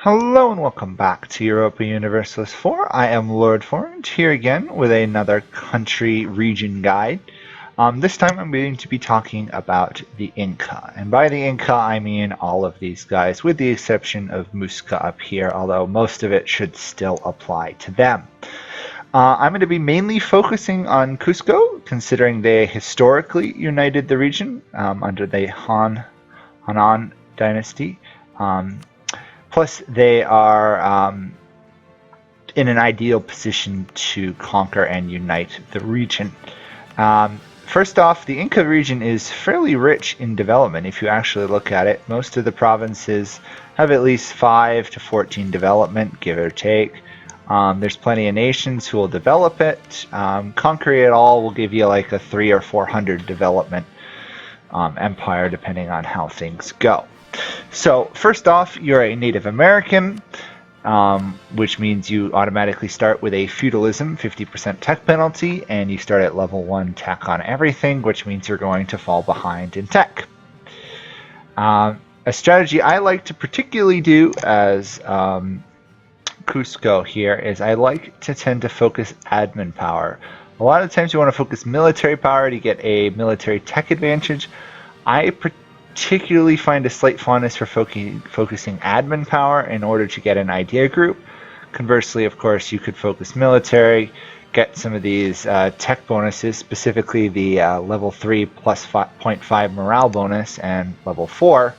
Hello and welcome back to Europa Universalis 4. I am Lord Forwind, here again with another country region guide. This time I'm going to be talking about the Inca. And by the Inca I mean all of these guys, with the exception of Musca up here, although most of it should still apply to them. I'm going to be mainly focusing on Cusco, considering they historically united the region under the Hanan dynasty. Plus, they are in an ideal position to conquer and unite the region. First off, the Inca region is fairly rich in development if you actually look at it. Most of the provinces have at least 5 to 14 development, give or take. There's plenty of nations who will develop it. Conquering it all will give you like a 300 or 400 development empire, depending on how things go. So first off, you're a Native American, which means you automatically start with a feudalism 50% tech penalty, and you start at level 1 tech on everything, which means you're going to fall behind in tech. A strategy I like to particularly do as Cusco here is I like to tend to focus admin power. A lot of times you want to focus military power to get a military tech advantage. I particularly find a slight fondness for focusing admin power in order to get an idea group. Conversely, of course, you could focus military, get some of these tech bonuses, specifically the level 3 plus 0.5 morale bonus and level 4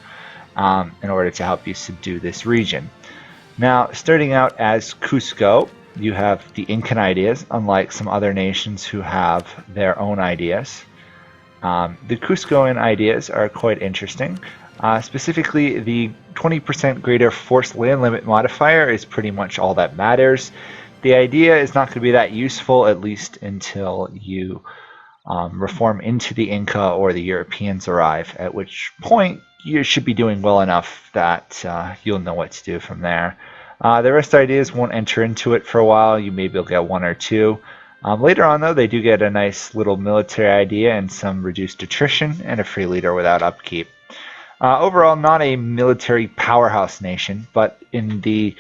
in order to help you subdue this region. Now, starting out as Cusco, you have the Incan Ideas, unlike some other nations who have their own ideas. The Cuscoan ideas are quite interesting. Specifically, the 20% greater force land limit modifier is pretty much all that matters. The idea is not going to be that useful, at least until you reform into the Inca or the Europeans arrive, at which point you should be doing well enough that you'll know what to do from there. The rest ideas won't enter into it for a while. You maybe will get 1 or 2. Later on, though, they do get a nice little military idea and some reduced attrition and a free leader without upkeep. Overall, not a military powerhouse nation, but in the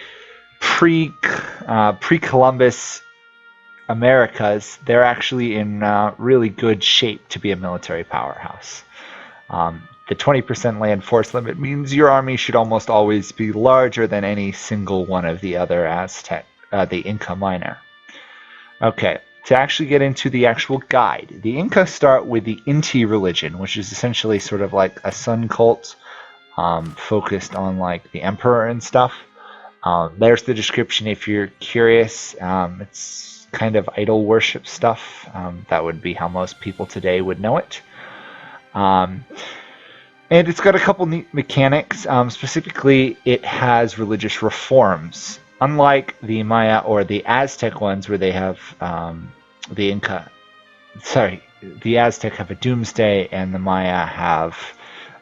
pre-Columbus Americas, they're actually in really good shape to be a military powerhouse. The 20% land force limit means your army should almost always be larger than any single one of the other the Inca minor. Okay. To actually get into the actual guide, the Inca start with the Inti Religion, which is essentially sort of like a sun cult focused on like the emperor and stuff. There's the description if you're curious. It's kind of idol worship stuff. That would be how most people today would know it. And it's got a couple neat mechanics. Specifically, it has religious reforms. Unlike the Maya or the Aztec ones where they have the Aztec have a doomsday and the Maya have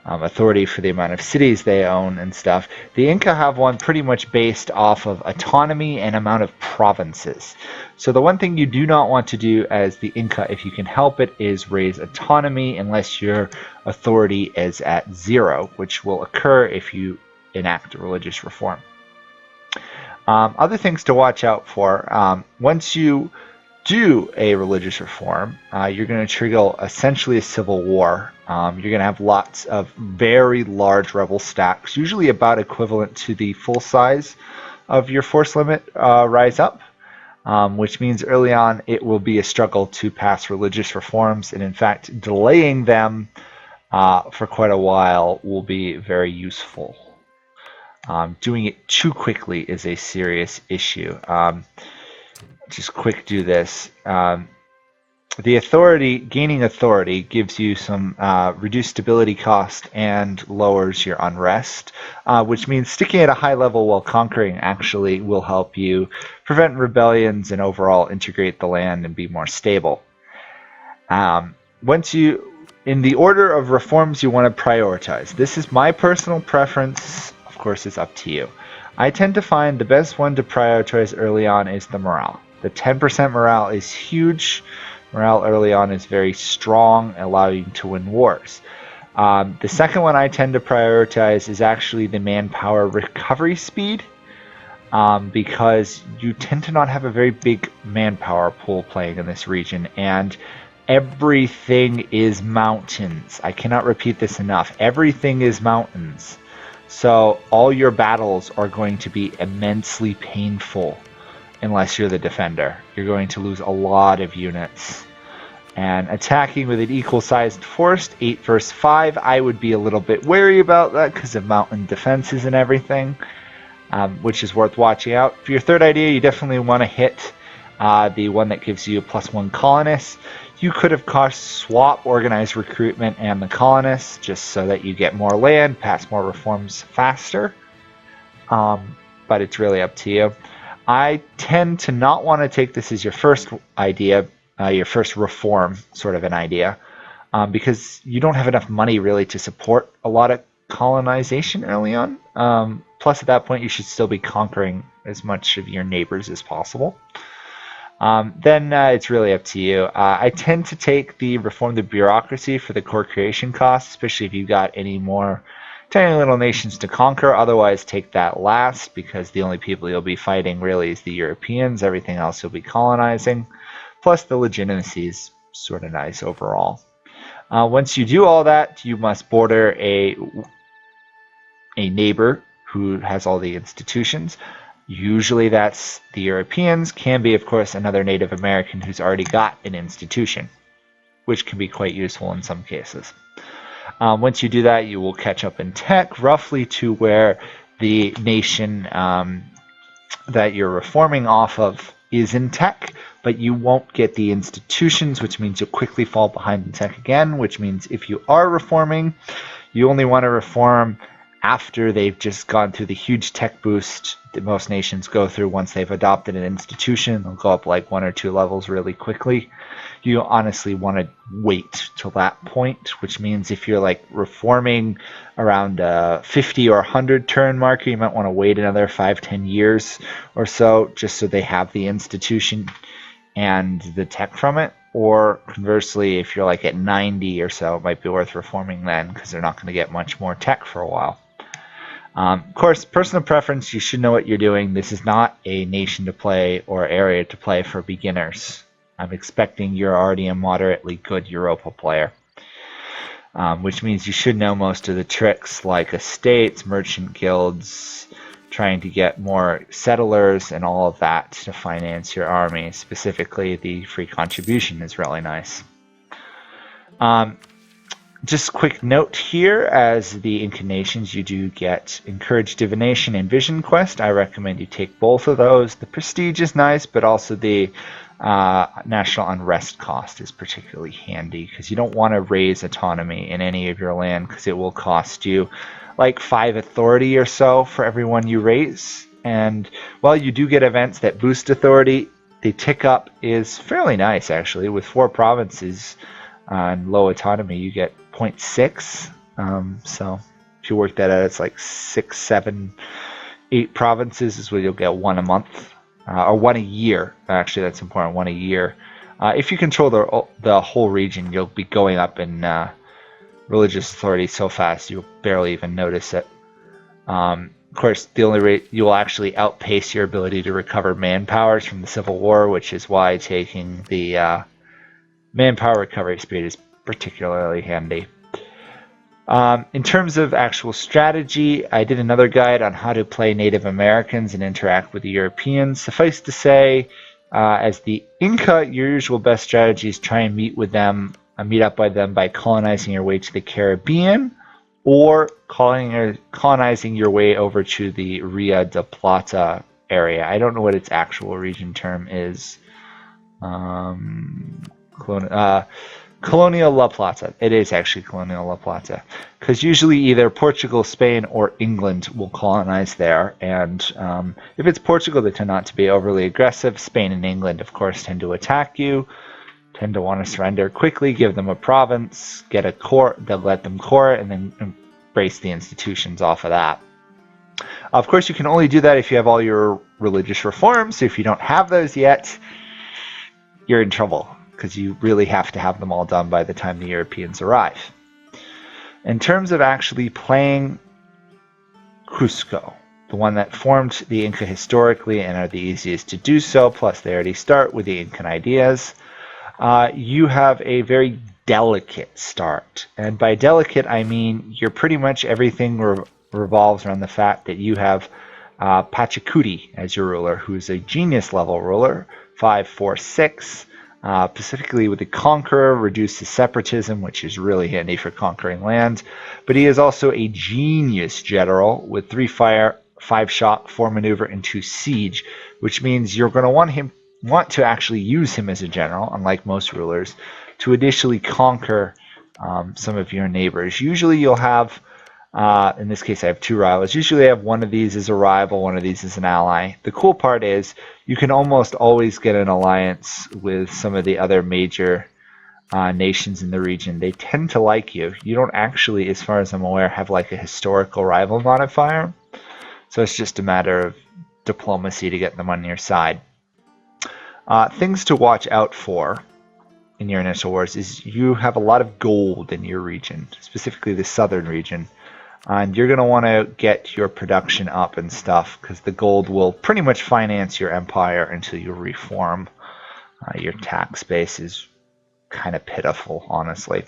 authority for the amount of cities they own and stuff. The Inca have one pretty much based off of autonomy and amount of provinces. So the one thing you do not want to do as the Inca, if you can help it, is raise autonomy unless your authority is at 0, which will occur if you enact a religious reform. Other things to watch out for, once you do a religious reform, you're going to trigger essentially a civil war. You're going to have lots of very large rebel stacks, usually about equivalent to the full size of your force limit rise up, which means early on it will be a struggle to pass religious reforms, and in fact delaying them for quite a while will be very useful. Doing it too quickly is a serious issue. Just quick do this. Gaining authority gives you some reduced stability cost and lowers your unrest, which means sticking at a high level while conquering actually will help you prevent rebellions and overall integrate the land and be more stable. In the order of reforms you want to prioritize. This is my personal preference. Of course, it's up to you. I tend to find the best one to prioritize early on is the morale. The 10% morale is huge. Morale early on is very strong, allowing you to win wars. The second one I tend to prioritize is actually the manpower recovery speed. because you tend to not have a very big manpower pool playing in this region, and everything is mountains. I cannot repeat this enough. Everything is mountains. So all your battles are going to be immensely painful unless you're the defender. You're going to lose a lot of units. And attacking with an equal-sized force, 8 versus 5, I would be a little bit wary about that because of mountain defenses and everything, which is worth watching out. For your third idea, you definitely want to hit the one that gives you +1 colonists. You could, of course, swap organized recruitment and the colonists just so that you get more land, pass more reforms faster. But it's really up to you. I tend to not want to take this as your first idea, your first reform sort of an idea, because you don't have enough money really to support a lot of colonization early on. Plus, at that point, you should still be conquering as much of your neighbors as possible. Then it's really up to you. I tend to take the reform the bureaucracy for the core creation costs, especially if you've got any more tiny little nations to conquer. Otherwise, take that last, because the only people you'll be fighting really is the Europeans. Everything else you'll be colonizing. Plus, the legitimacy is sort of nice overall. Once you do all that, you must border a neighbor who has all the institutions. Usually that's the Europeans. Can be, of course, another Native American who's already got an institution, which can be quite useful in some cases. Once you do that, you will catch up in tech roughly to where the nation that you're reforming off of is in tech, but you won't get the institutions, which means you'll quickly fall behind in tech again, which means if you are reforming, you only want to reform after they've just gone through the huge tech boost that most nations go through once they've adopted an institution. They'll go up like 1 or 2 levels really quickly. You honestly want to wait till that point, which means if you're like reforming around 50 or 100 turn marker, you might want to wait another 5-10 years or so just so they have the institution and the tech from it. Or conversely, if you're like at 90 or so, it might be worth reforming then, because they're not going to get much more tech for a while. Of course, personal preference, you should know what you're doing. This is not a nation to play or area to play for beginners. I'm expecting you're already a moderately good Europa player, which means you should know most of the tricks like estates, merchant guilds, trying to get more settlers and all of that to finance your army. Specifically, the free contribution is really nice. Just a quick note here, as the Incan nations, you do get Encourage Divination and Vision Quest. I recommend you take both of those. The Prestige is nice, but also the National Unrest cost is particularly handy, because you don't want to raise autonomy in any of your land, because it will cost you like 5 authority or so for everyone you raise. And while you do get events that boost authority, the tick up is fairly nice actually. With 4 provinces and low autonomy, you get 0.6. So if you work that out, it's like 6, 7, 8 provinces is where you'll get 1 a month, or 1 a year. Actually, that's important, 1 a year. If you control the whole region, you'll be going up in religious authority so fast you'll barely even notice it. Of course, the only rate you will actually outpace your ability to recover manpowers from the Civil War, which is why taking the manpower recovery speed is particularly handy. In terms of actual strategy, I did another guide on how to play Native Americans and interact with the Europeans. Suffice to say, as the Inca, your usual best strategy is try and meet up by them by colonizing your way to the Caribbean, or colonizing your way over to the Rio de Plata area. I don't know what its actual region term is. Colonial La Plata. It is actually Colonial La Plata, because usually either Portugal, Spain, or England will colonize there, and if it's Portugal, they tend not to be overly aggressive. Spain and England, of course, tend to attack you, tend to want to surrender quickly, give them a province, get a court, they'll let them court, and then embrace the institutions off of that. Of course, you can only do that if you have all your religious reforms. So if you don't have those yet, you're in trouble, because you really have to have them all done by the time the Europeans arrive. In terms of actually playing Cusco, the one that formed the Inca historically and are the easiest to do so, plus they already start with the Incan Ideas. You have a very delicate start. And by delicate, I mean you're pretty much everything revolves around the fact that you have Pachacuti as your ruler, who's a genius level ruler, 546. Specifically with the Conqueror, reduces separatism, which is really handy for conquering land. But he is also a genius general with 3 fire, 5 shot, 4 maneuver, and 2 siege, which means you're going to want to actually use him as a general, unlike most rulers, to initially conquer some of your neighbors. Usually you'll have, in this case I have 2 rivals, usually I have one of these as a rival, one of these as an ally. The cool part is you can almost always get an alliance with some of the other major nations in the region. They tend to like you. You don't actually, as far as I'm aware, have like a historical rival modifier. So it's just a matter of diplomacy to get them on your side. Things to watch out for in your initial wars is you have a lot of gold in your region, specifically the southern region. And you're going to want to get your production up and stuff because the gold will pretty much finance your empire until you reform. Your tax base is kind of pitiful, honestly.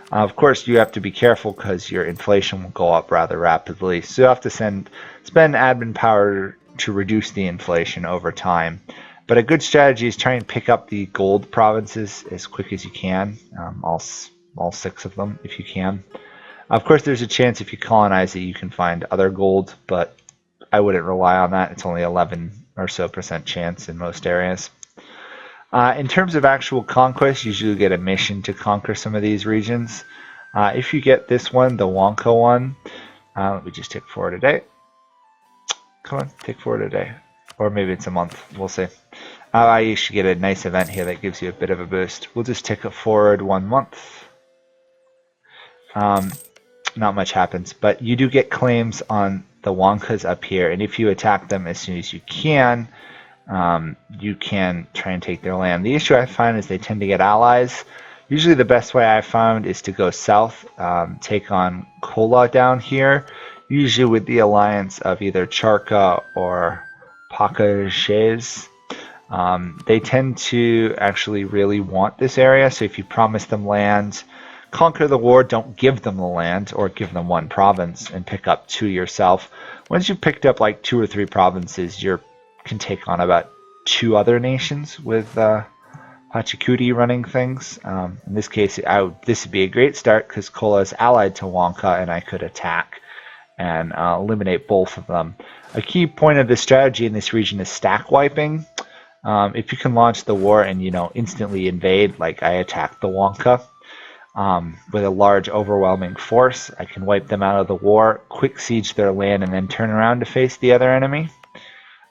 Of course, you have to be careful because your inflation will go up rather rapidly. So you have to spend admin power to reduce the inflation over time. But a good strategy is try and pick up the gold provinces as quick as you can, all 6 of them if you can. Of course, there's a chance if you colonize it you can find other gold, but I wouldn't rely on that. It's only 11% or so chance in most areas. In terms of actual conquest, you usually get a mission to conquer some of these regions. If you get this one, the Wonka one, let me just tick forward a day. Come on, tick forward a day. Or maybe it's a month, we'll see. I usually get a nice event here that gives you a bit of a boost. We'll just tick it forward 1 month. Not much happens, but you do get claims on the Wonkas up here, and if you attack them as soon as you can try and take their land. The issue I find is they tend to get allies. Usually the best way I found is to go south, take on Kola down here, usually with the alliance of either Charka or Pakashes. They tend to actually really want this area, so if you promise them land, conquer the war, don't give them the land, or give them 1 province and pick up 2 yourself. Once you've picked up like 2 or 3 provinces, you can take on about 2 other nations with Pachacuti running things. In this case, this would be a great start because Kola is allied to Wonka, and I could attack and eliminate both of them. A key point of this strategy in this region is stack wiping. If you can launch the war and instantly invade, like I attacked the Wonka with a large overwhelming force, I can wipe them out of the war, quick siege their land, and then turn around to face the other enemy.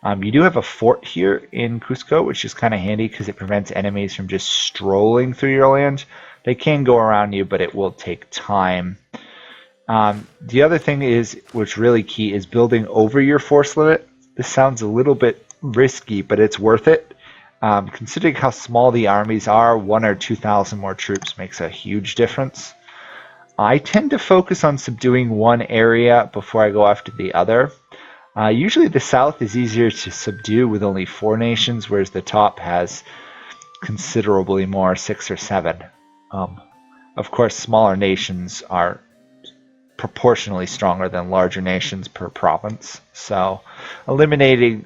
You do have a fort here in Cusco, which is kind of handy because it prevents enemies from just strolling through your land. They can go around you, but it will take time. The other thing is, what's really key, is building over your force limit. This sounds a little bit risky, but it's worth it. Considering how small the armies are, 1,000 or 2,000 more troops makes a huge difference. I tend to focus on subduing one area before I go after the other. Usually the south is easier to subdue with only 4 nations, whereas the top has considerably more, 6 or 7. Of course, smaller nations are proportionally stronger than larger nations per province, so eliminating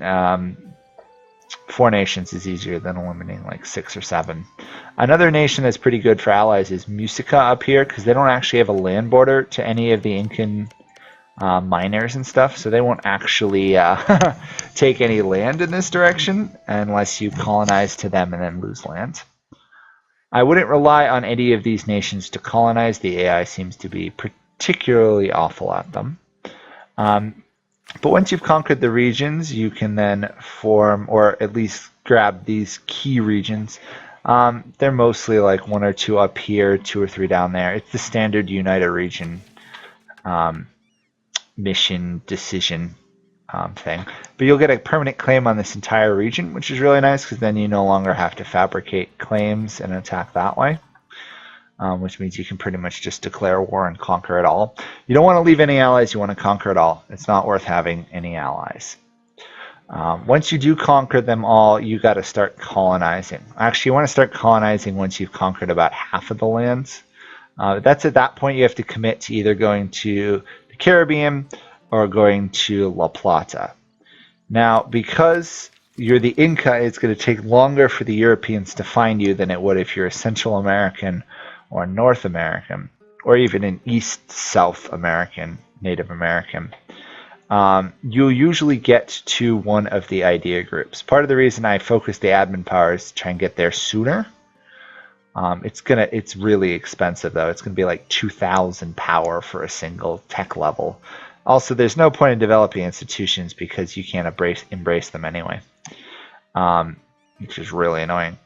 4 nations is easier than eliminating like 6 or 7. Another nation that's pretty good for allies is Musica up here, because they don't actually have a land border to any of the Incan miners and stuff, so they won't actually take any land in this direction unless you colonize to them and then lose land. I wouldn't rely on any of these nations to colonize. The AI seems to be particularly awful at them. But once you've conquered the regions, you can then form, or at least grab these key regions. They're mostly like 1 or 2 up here, 2 or 3 down there. It's the standard Unite a region mission decision thing. But you'll get a permanent claim on this entire region, which is really nice because then you no longer have to fabricate claims and attack that way. which means you can pretty much just declare war and conquer it all. You don't want to leave any allies, you want to conquer it all. It's not worth having any allies. Once you do conquer them all, you got to start colonizing. Actually, you want to start colonizing once you've conquered about half of the lands. That's at that point you have to commit to either going to the Caribbean or going to La Plata. Now, because you're the Inca, it's going to take longer for the Europeans to find you than it would if you're a Central American or North American, or even an East-South American, Native American. You'll usually get to one of the idea groups. Part of the reason I focus the admin power is to try and get there sooner. It's really expensive though. It's gonna be like 2,000 power for a single tech level. Also, there's no point in developing institutions because you can't embrace them anyway, which is really annoying.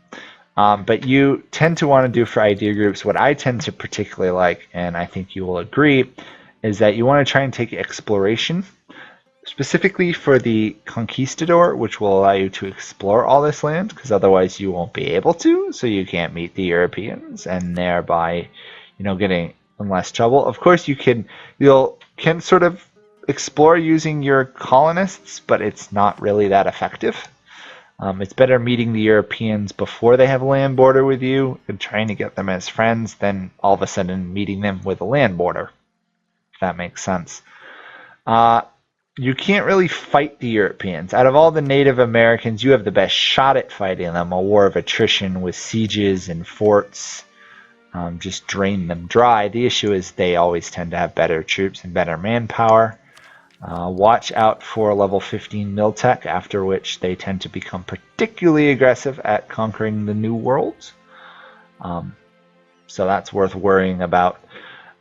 But you tend to want to do for idea groups what I tend to particularly like, and I think you will agree, is that you want to try and take exploration, specifically for the Conquistador, which will allow you to explore all this land, because otherwise you won't be able to, so you can't meet the Europeans, and thereby, getting in less trouble. Of course, you can sort of explore using your colonists, but it's not really that effective. It's better meeting the Europeans before they have a land border with you and trying to get them as friends than all of a sudden meeting them with a land border, if that makes sense. You can't really fight the Europeans. Out of all the Native Americans, you have the best shot at fighting them. A war of attrition with sieges and forts just drain them dry. The issue is they always tend to have better troops and better manpower. Watch out for level 15 Miltech, after which they tend to become particularly aggressive at conquering the New Worlds. So that's worth worrying about.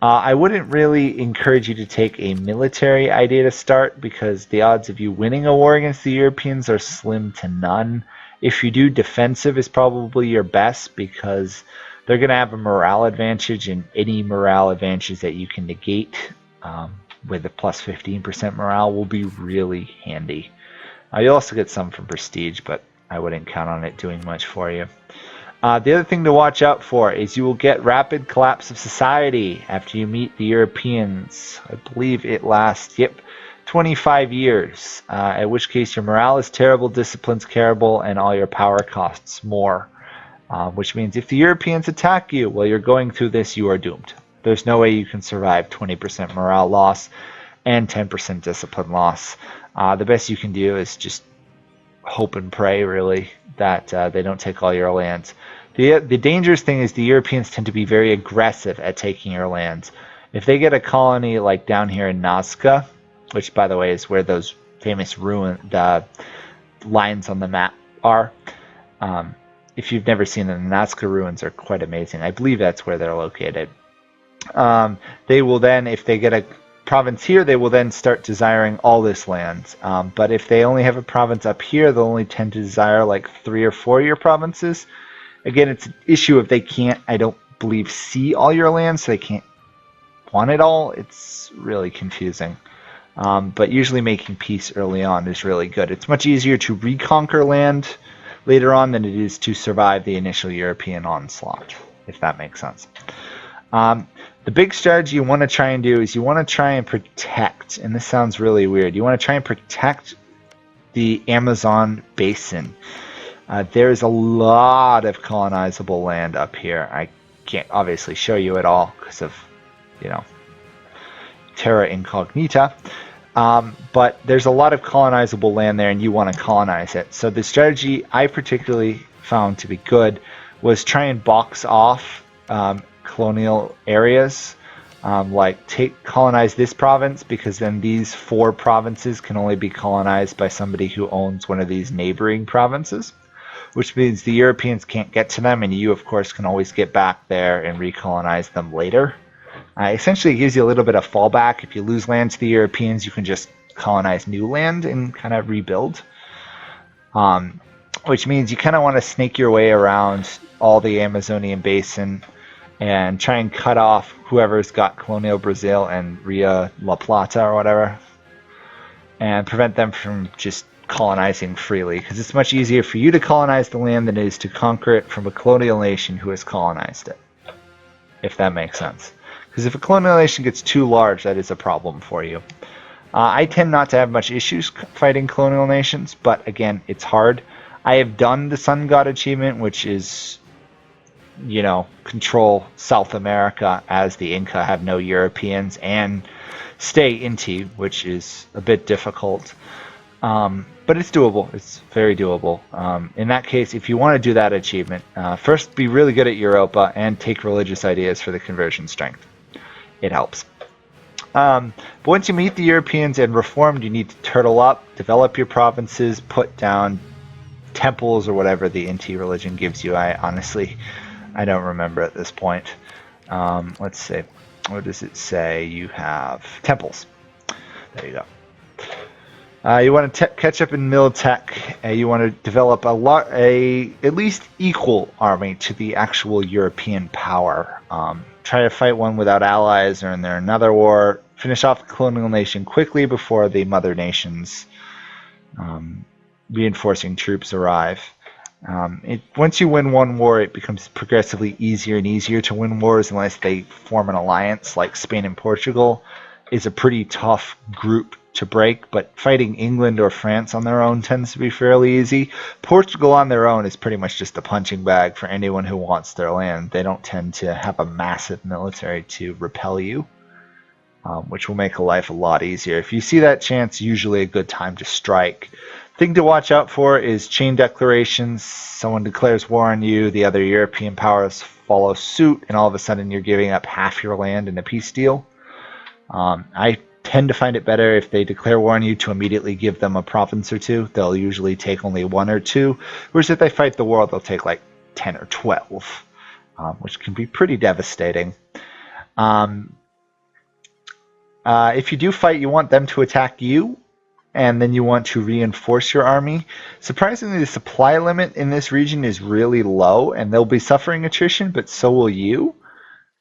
I wouldn't really encourage you to take a military idea to start, because the odds of you winning a war against the Europeans are slim to none. If you do, defensive is probably your best, because they're going to have a morale advantage, and any morale advantage that you can negate with a plus 15% morale will be really handy. You'll also get some from prestige, but I wouldn't count on it doing much for you. The other thing to watch out for is you will get rapid collapse of society after you meet the Europeans. I believe it lasts, 25 years, at which case your morale is terrible, discipline's terrible, and all your power costs more. Which means if the Europeans attack you while you're going through this, you are doomed. There's no way you can survive 20% morale loss and 10% discipline loss. The best you can do is just hope and pray, really, that they don't take all your lands. The dangerous thing is the Europeans tend to be very aggressive at taking your lands. If they get a colony like down here in Nazca, which by the way is where those famous lines on the map are, if you've never seen them, the Nazca ruins are quite amazing. I believe that's where they're located. They will then, if they get a province here, they will then start desiring all this land. But if they only have a province up here, they'll only tend to desire like 3 or 4 of your provinces. Again, it's an issue if they can't, I don't believe, see all your land, so they can't want it all. It's really confusing. But usually making peace early on is really good. It's much easier to reconquer land later on than it is to survive the initial European onslaught, if that makes sense. The big strategy you want to try and do is you want to try and protect, and this sounds really weird, you want to try and protect the Amazon Basin. There's a lot of colonizable land up here. I can't obviously show you it all because of, terra incognita. But there's a lot of colonizable land there, and you want to colonize it. So the strategy I particularly found to be good was try and box off colonial areas, like colonize this province, because then these 4 provinces can only be colonized by somebody who owns one of these neighboring provinces, which means the Europeans can't get to them, and you of course can always get back there and recolonize them later. Essentially it gives you a little bit of fallback. If you lose land to the Europeans, you can just colonize new land and kind of rebuild, which means you kind of want to snake your way around all the Amazonian basin and try and cut off whoever's got Colonial Brazil and Rio La Plata or whatever, and prevent them from just colonizing freely, because it's much easier for you to colonize the land than it is to conquer it from a colonial nation who has colonized it. if that makes sense. Because if a colonial nation gets too large, that is a problem for you. I tend not to have much issues fighting colonial nations, but again, it's hard. I have done the Sun God achievement, which is, control South America as the Inca have no Europeans, and stay Inti, which is a bit difficult. But it's doable. It's very doable. In that case, if you want to do that achievement, first be really good at Europa and take religious ideas for the conversion strength. It helps. But once you meet the Europeans and reformed, you need to turtle up, develop your provinces, put down temples or whatever the Inti religion gives you. I don't remember at this point. Let's see. What does it say? You have temples. There you go. You want to catch up in Miltech. You want to develop at least equal army to the actual European power. Try to fight one without allies, or in there another war. Finish off the colonial nation quickly before the mother nations reinforcing troops arrive. Once you win one war, it becomes progressively easier and easier to win wars unless they form an alliance, like Spain and Portugal is a pretty tough group to break, but fighting England or France on their own tends to be fairly easy. Portugal on their own is pretty much just a punching bag for anyone who wants their land. They don't tend to have a massive military to repel you, which will make life a lot easier. If you see that chance, usually a good time to strike. Thing to watch out for is chain declarations. Someone declares war on you, the other European powers follow suit, and all of a sudden you're giving up half your land in a peace deal. I tend to find it better if they declare war on you to immediately give them a province or two. They'll usually take only one or two, whereas if they fight the war, they'll take like 10 or 12, which can be pretty devastating. If you do fight, you want them to attack you, and then you want to reinforce your army. Surprisingly, the supply limit in this region is really low, and they'll be suffering attrition, but so will you.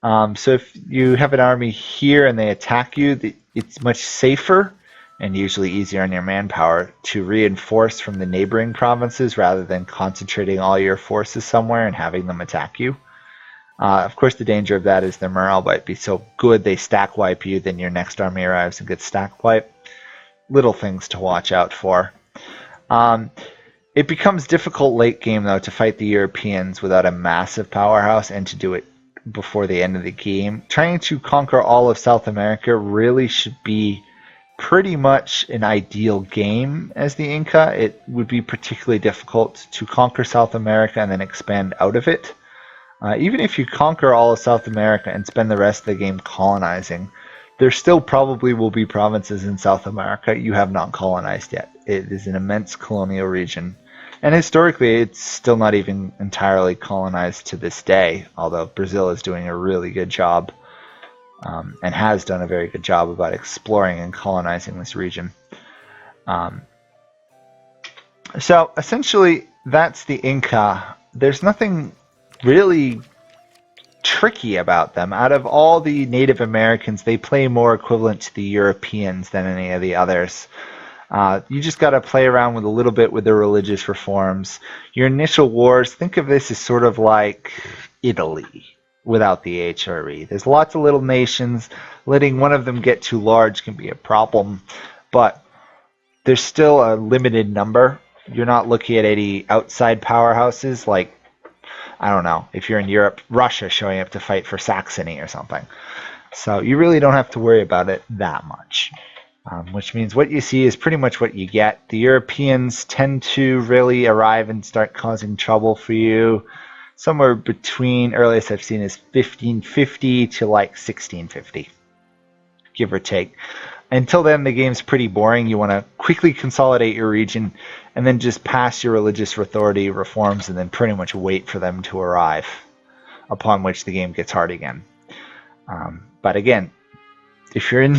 So if you have an army here and they attack you, it's much safer and usually easier on your manpower to reinforce from the neighboring provinces rather than concentrating all your forces somewhere and having them attack you. Of course, the danger of that is their morale might be so good they stack wipe you, then your next army arrives and gets stack wiped. Little things to watch out for. It becomes difficult late game, though, to fight the Europeans without a massive powerhouse and to do it before the end of the game. Trying to conquer all of South America really should be pretty much an ideal game as the Inca. It would be particularly difficult to conquer South America and then expand out of it. Even if you conquer all of South America and spend the rest of the game colonizing, there still probably will be provinces in South America you have not colonized yet. It is an immense colonial region. And historically, it's still not even entirely colonized to this day, although Brazil is doing a really good job and has done a very good job about exploring and colonizing this region. So essentially, that's the Inca. There's nothing really tricky about them. Out of all the Native Americans, they play more equivalent to the Europeans than any of the others. You just got to play around with a little bit with the religious reforms. Your initial wars, think of this as sort of like Italy without the HRE. There's lots of little nations. Letting one of them get too large can be a problem, but there's still a limited number. You're not looking at any outside powerhouses like, I don't know, if you're in Europe, Russia showing up to fight for Saxony or something. So you really don't have to worry about it that much. Which means what you see is pretty much what you get. The Europeans tend to really arrive and start causing trouble for you somewhere between, earliest I've seen is 1550 to like 1650, give or take. Until then, the game's pretty boring. You want to quickly consolidate your region and then just pass your religious authority reforms and then pretty much wait for them to arrive, upon which the game gets hard again. But again, if you're in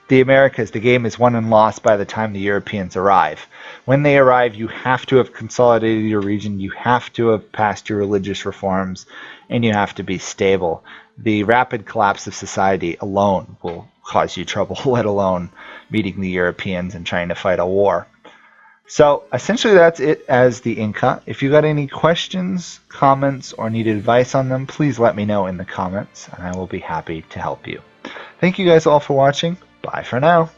the Americas, the game is won and lost by the time the Europeans arrive. When they arrive, you have to have consolidated your region, you have to have passed your religious reforms, and you have to be stable. The rapid collapse of society alone will cause you trouble, let alone meeting the Europeans and trying to fight a war. So essentially that's it as the Inca. If you got any questions, comments, or need advice on them, please let me know in the comments and I will be happy to help you. Thank you guys all for watching. Bye for now.